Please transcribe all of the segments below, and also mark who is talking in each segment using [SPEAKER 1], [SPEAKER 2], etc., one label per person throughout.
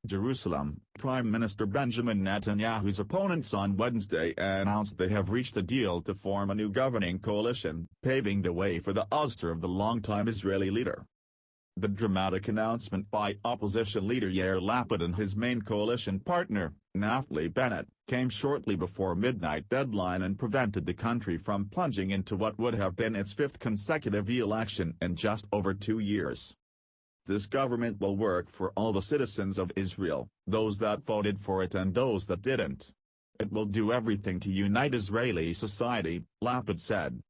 [SPEAKER 1] Jerusalem, Prime Minister Benjamin Netanyahu's opponents on Wednesday announced they have reached a deal to form a new governing coalition, paving the way for the ouster of the longtime Israeli leader. The dramatic announcement by opposition leader Yair Lapid and his main coalition partner, Naftali Bennett, came shortly before midnight deadline and prevented the country from plunging into what would have been its fifth consecutive election in just over 2 years. This government will work for all the citizens of Israel, those that voted for it and those that didn't. It will do everything to unite Israeli society, Lapid said.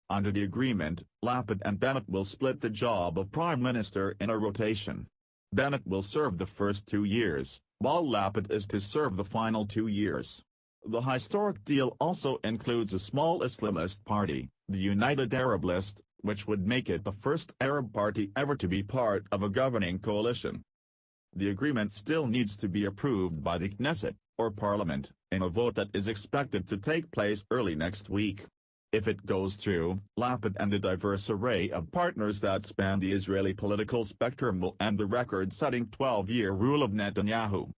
[SPEAKER 1] Under the agreement, Lapid and Bennett will split the job of Prime Minister in a rotation. Bennett will serve the first 2 years, while Lapid is to serve the final 2 years. The historic deal also includes a small Islamist party, the United Arab List, which would make it the first Arab party ever to be part of a governing coalition. The agreement still needs to be approved by the Knesset, or parliament, in a vote that is expected to take place early next week. If it goes through, Lapid and a diverse array of partners that span the Israeli political spectrum will end the record-setting 12-year rule of Netanyahu.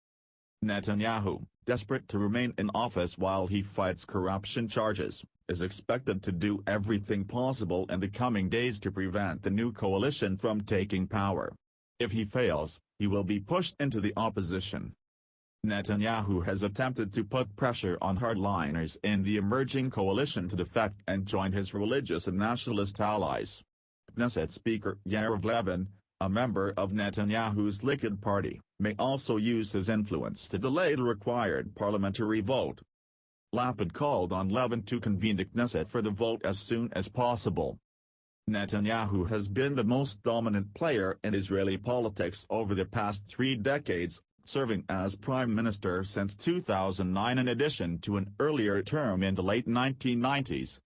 [SPEAKER 1] Netanyahu, desperate to remain in office while he fights corruption charges, is expected to do everything possible in the coming days to prevent the new coalition from taking power. If he fails, he will be pushed into the opposition. Netanyahu has attempted to put pressure on hardliners in the emerging coalition to defect and join his religious and nationalist allies. Knesset Speaker Yair Lapid, a member of Netanyahu's Likud party, may also use his influence to delay the required parliamentary vote. Lapid called on Lapid to convene the Knesset for the vote as soon as possible. Netanyahu has been the most dominant player in Israeli politics over the past 3 decades, serving as prime minister since 2009 in addition to an earlier term in the late 1990s.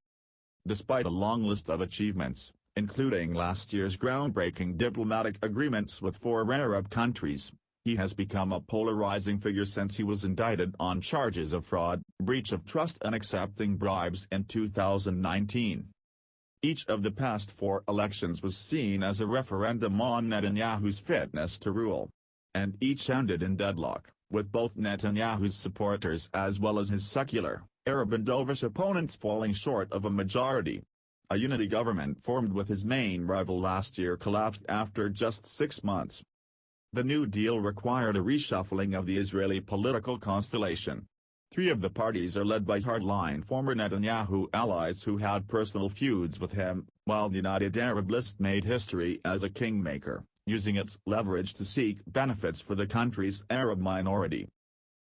[SPEAKER 1] Despite a long list of achievements, including last year's groundbreaking diplomatic agreements with 4 Arab countries, he has become a polarizing figure since he was indicted on charges of fraud, breach of trust and accepting bribes in 2019. Each of the past 4 elections was seen as a referendum on Netanyahu's fitness to rule. And each ended in deadlock, with both Netanyahu's supporters as well as his secular, Arab and dovish opponents falling short of a majority. A unity government formed with his main rival last year collapsed after just 6 months. The New Deal required a reshuffling of the Israeli political constellation. 3 of the parties are led by hardline former Netanyahu allies who had personal feuds with him, while the United Arab List made history as a kingmaker, using its leverage to seek benefits for the country's Arab minority.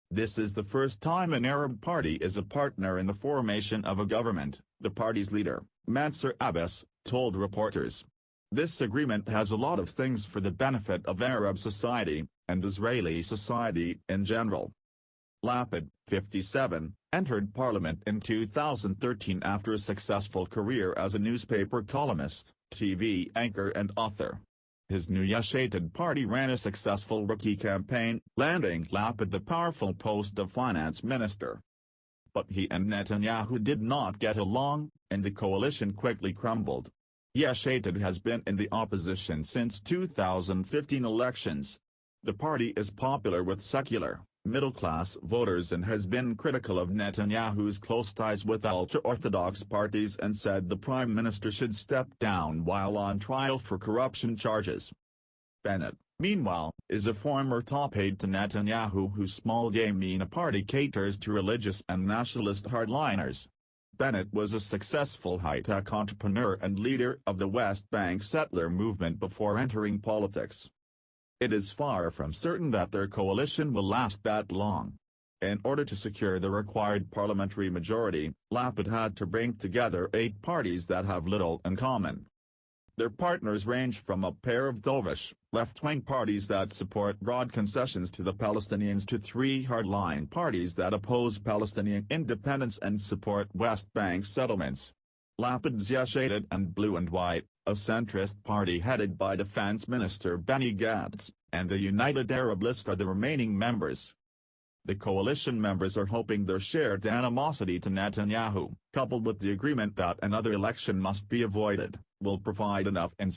[SPEAKER 1] This is the first time an Arab party is a partner in the formation of a government, the party's leader, Mansour Abbas, told reporters. This agreement has a lot of things for the benefit of Arab society, and Israeli society in general. Lapid, 57, entered parliament in 2013 after a successful career as a newspaper columnist, TV anchor and author. His new Yesh Atid party ran a successful rookie campaign, landing Lapid the powerful post of finance minister. But he and Netanyahu did not get along, and the coalition quickly crumbled. Yesh Atid has been in the opposition since 2015 elections. The party is popular with secular, middle-class voters and has been critical of Netanyahu's close ties with ultra-Orthodox parties and said the prime minister should step down while on trial for corruption charges. Bennett, meanwhile, is a former top aide to Netanyahu whose small Yamina party caters to religious and nationalist hardliners. Bennett was a successful high-tech entrepreneur and leader of the West Bank settler movement before entering politics. It is far from certain that their coalition will last that long. In order to secure the required parliamentary majority, Lapid had to bring together 8 parties that have little in common. Their partners range from a pair of dovish, left-wing parties that support broad concessions to the Palestinians to 3 hardline parties that oppose Palestinian independence and support West Bank settlements. Lapid's Yesh Atid and Blue and White, a centrist party headed by Defense Minister Benny Gantz, and the United Arab List are the remaining members. The coalition members are hoping their shared animosity to Netanyahu, coupled with the agreement that another election must be avoided, will provide enough incentive